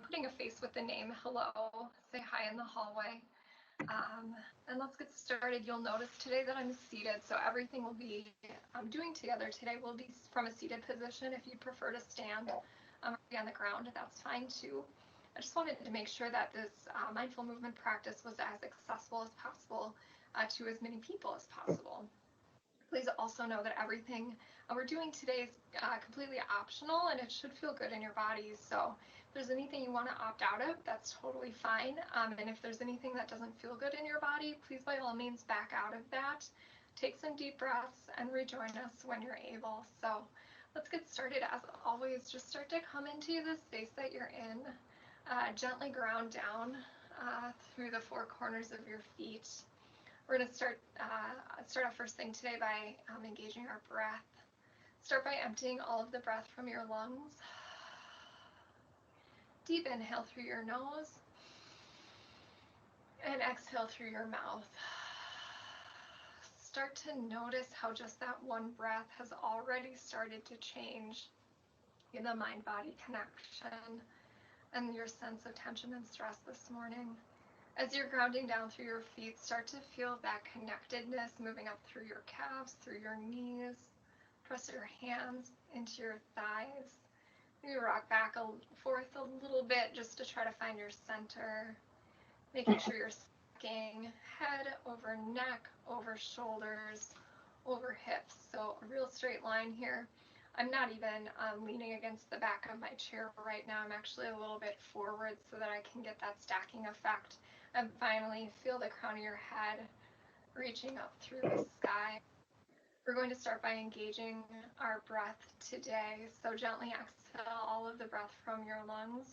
putting a face with the name. Hello, say hi in the hallway. And let's get started. You'll notice today that I'm seated, so everything we'll be doing together today will be from a seated position. If you prefer to stand or be on the ground, that's fine too. I just wanted to make sure that this mindful movement practice was as accessible as possible to as many people as possible. Please also know that everything we're doing today is completely optional, and it should feel good in your bodies. So if there's anything you want to opt out of, that's totally fine. And if there's anything that doesn't feel good in your body, please by all means back out of that. Take some deep breaths and rejoin us when you're able. So let's get started. As always, just start to come into the space that you're in. Gently ground down through the four corners of your feet. We're going to start off first thing today by engaging our breath. Start by emptying all of the breath from your lungs. Deep inhale through your nose and exhale through your mouth. Start to notice how just that one breath has already started to change in the mind-body connection and your sense of tension and stress this morning. As you're grounding down through your feet, start to feel that connectedness moving up through your calves, through your knees. Press your hands into your thighs. Maybe rock back forth a little bit just to try to find your center. Making sure you're stacking head over neck, over shoulders, over hips. So a real straight line here. I'm not even leaning against the back of my chair right now. I'm actually a little bit forward so that I can get that stacking effect. And finally, feel the crown of your head reaching up through the sky. We're going to start by engaging our breath today. So gently exhale all of the breath from your lungs.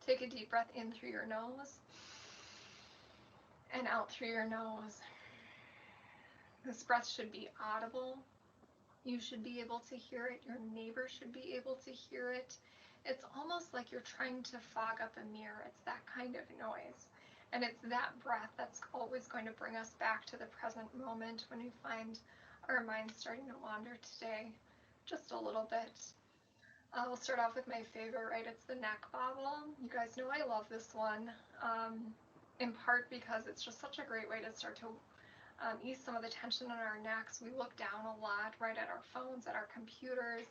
Take a deep breath in through your nose and out through your nose. This breath should be audible. You should be able to hear it. Your neighbor should be able to hear it. It's almost like you're trying to fog up a mirror. It's that kind of noise. And it's that breath that's always going to bring us back to the present moment when we find our minds starting to wander today just a little bit. We'll start off with my favorite, right? It's the neck bobble. You guys know I love this one, in part because it's just such a great way to start to ease some of the tension in our necks. We look down a lot, right, at our phones, at our computers.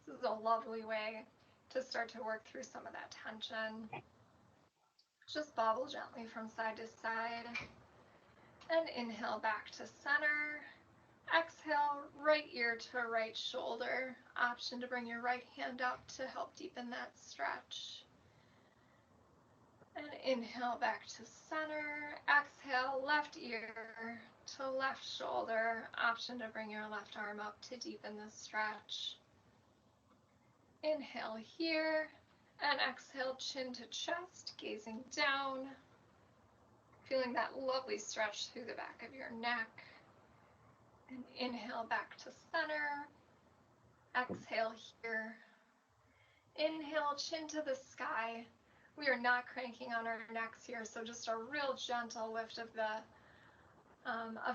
This is a lovely way to start to work through some of that tension. Just bobble gently from side to side. And inhale back to center. Exhale, right ear to right shoulder. Option to bring your right hand up to help deepen that stretch. And inhale back to center. Exhale, left ear to left shoulder. Option to bring your left arm up to deepen the stretch. Inhale here. And exhale, chin to chest, gazing down. Feeling that lovely stretch through the back of your neck. And inhale back to center. Exhale here. Inhale, chin to the sky. We are not cranking on our necks here, so just a real gentle lift of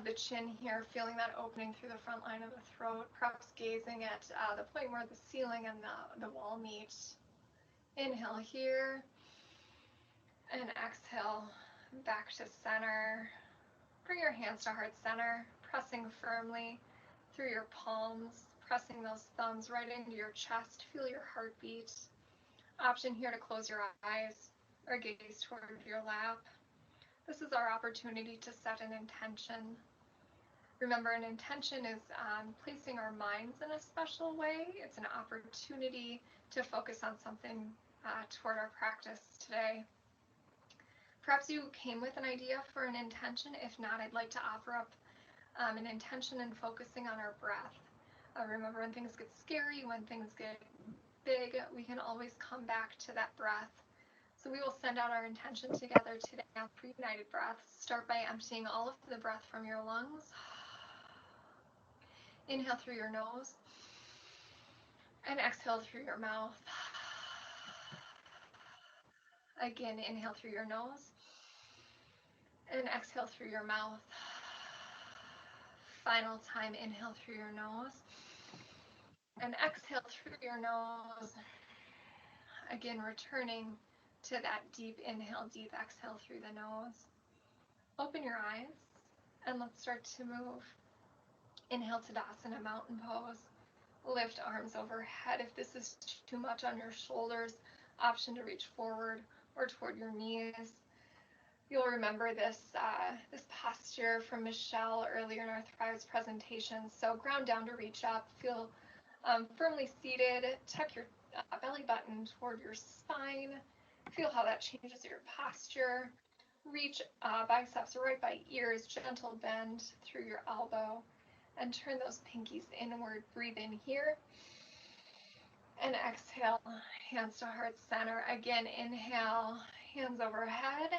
the chin here, feeling that opening through the front line of the throat, perhaps gazing at the point where the ceiling and the wall meet. Inhale here, and exhale back to center. Bring your hands to heart center, pressing firmly through your palms, pressing those thumbs right into your chest. Feel your heartbeat. Option here to close your eyes or gaze toward your lap. This is our opportunity to set an intention. Remember, an intention is placing our minds in a special way. It's an opportunity to focus on something toward our practice today. Perhaps you came with an idea for an intention. If not, I'd like to offer up an intention in focusing on our breath. Remember, when things get scary, when things get big, we can always come back to that breath. So we will send out our intention together today on 3 united breaths. Start by emptying all of the breath from your lungs. Inhale through your nose and exhale through your mouth. Again, inhale through your nose and exhale through your mouth. Final time, inhale through your nose and exhale through your nose. Again, returning to that deep inhale, deep exhale through the nose. Open your eyes and let's start to move. Inhale, Tadasana, mountain pose. Lift arms overhead. If this is too much on your shoulders, option to reach forward or toward your knees. You'll remember this posture from Michelle earlier in our Thrive's presentation. So ground down to reach up, feel firmly seated, tuck your belly button toward your spine. Feel how that changes your posture. Reach biceps right by ears, gentle bend through your elbow, and turn those pinkies inward. Breathe in here. And exhale, hands to heart center. Again, inhale, hands overhead.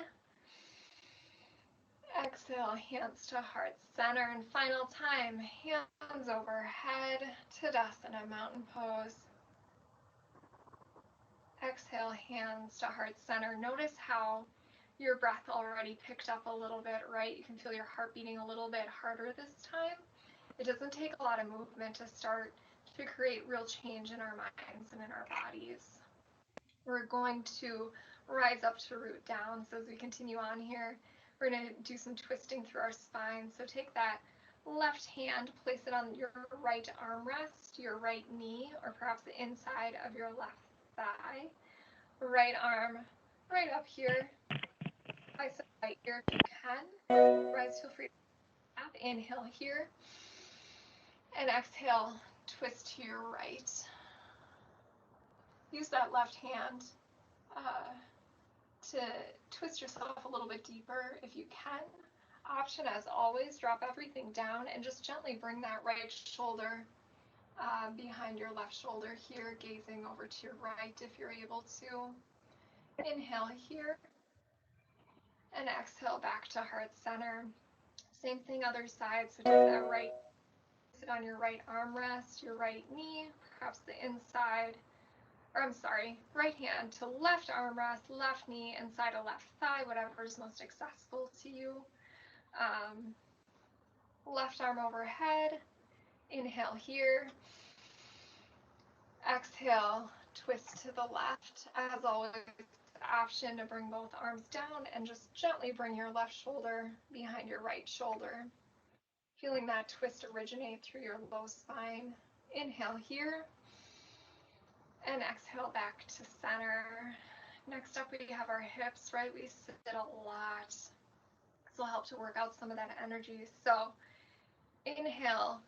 Exhale, hands to heart center. And final time, hands overhead, Tadasana, mountain pose. Exhale, hands to heart center. Notice how your breath already picked up a little bit, right? You can feel your heart beating a little bit harder this time. It doesn't take a lot of movement to start to create real change in our minds and in our bodies. We're going to rise up to root down. So as we continue on here, we're going to do some twisting through our spine. So take that left hand, place it on your right armrest, your right knee, or perhaps the inside of your left thigh. Right arm right up here, bicep right ear if you can. Rise, feel free to tap. Inhale here, and exhale, twist to your right. Use that left hand to twist yourself a little bit deeper if you can. Option, as always, drop everything down and just gently bring that right shoulder behind your left shoulder here, gazing over to your right if you're able to. Inhale here, and exhale back to heart center. Same thing other side, so take that right, sit on your right armrest, your right knee, perhaps the inside, or I'm sorry, right hand to left armrest, left knee, inside of left thigh, whatever is most accessible to you. Left arm overhead, inhale here, exhale, twist to the left. As always, option to bring both arms down and just gently bring your left shoulder behind your right shoulder. Feeling that twist originate through your low spine. Inhale here, and exhale back to center. Next up, we have our hips, right? We sit a lot. This will help to work out some of that energy. So inhale,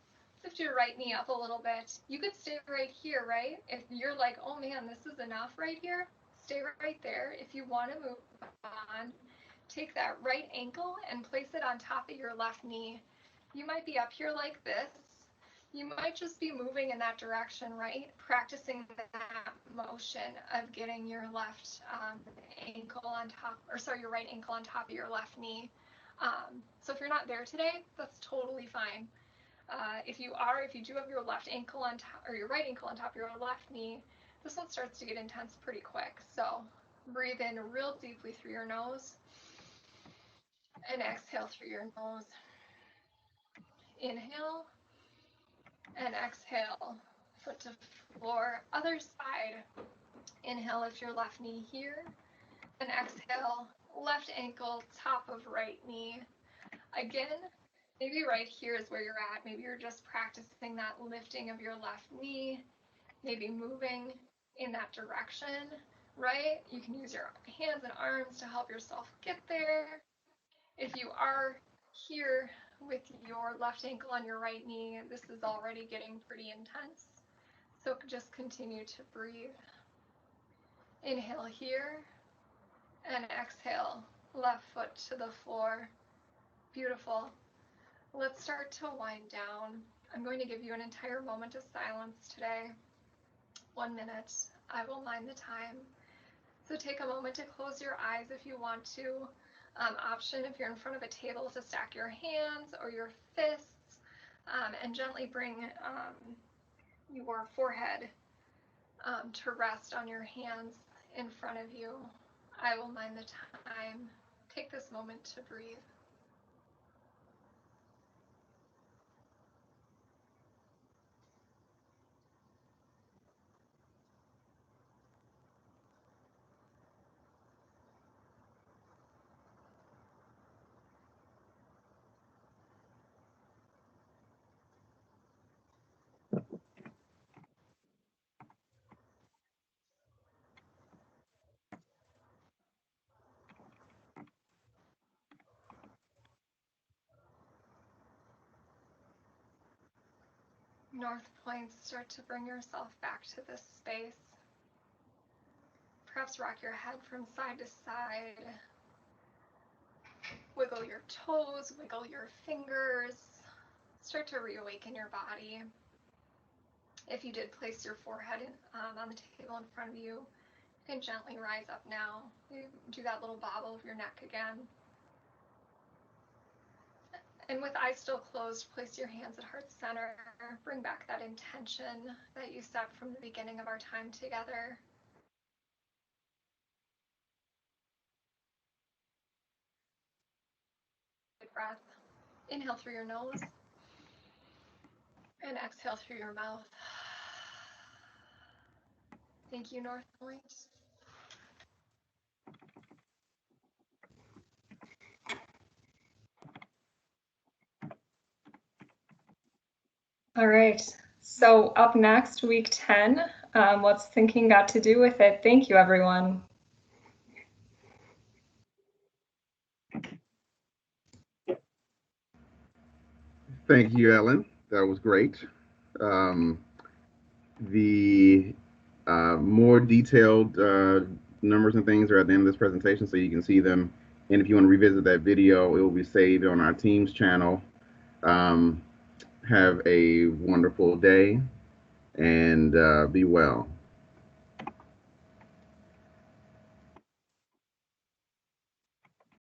lift your right knee up a little bit. You could stay right here, right? If you're like, oh man, this is enough right here, stay right there. If you want to move on, take that right ankle and place it on top of your left knee. You might be up here like this. You might just be moving in that direction, right? Practicing that motion of getting your left ankle on top, or sorry, your right ankle on top of your left knee. So if you're not there today, that's totally fine. If you do have your left ankle on top, or your right ankle on top of your left knee, this one starts to get intense pretty quick. So breathe in real deeply through your nose and exhale through your nose. Inhale and exhale, foot to floor. Other side. Inhale, lift your left knee here, and exhale, left ankle, top of right knee. Again, maybe right here is where you're at. Maybe you're just practicing that lifting of your left knee, maybe moving in that direction, right? You can use your hands and arms to help yourself get there. If you are here with your left ankle on your right knee, this is already getting pretty intense. So just continue to breathe. Inhale here, and exhale, left foot to the floor. Beautiful. Let's start to wind down. I'm going to give you an entire moment of silence today. 1 minute. I will mind the time. So take a moment to close your eyes if you want to. Option if you're in front of a table to stack your hands or your fists and gently bring your forehead to rest on your hands in front of you. I will mind the time. Take this moment to breathe. NorthPoint, start to bring yourself back to this space. Perhaps rock your head from side to side. Wiggle your toes, wiggle your fingers. Start to reawaken your body. If you did place your forehead on the table in front of you, you can gently rise up now. You do that little bobble of your neck again. And with eyes still closed, place your hands at heart center. Bring back that intention that you set from the beginning of our time together. Breath. Inhale through your nose and exhale through your mouth. Thank you, NorthPoint. All right, so up next, week 10, what's thinking got to do with it? Thank you, everyone. Thank you, Ellen. That was great. The more detailed numbers and things are at the end of this presentation, so you can see them. And if you want to revisit that video, it will be saved on our Teams channel. Have a wonderful day and be well.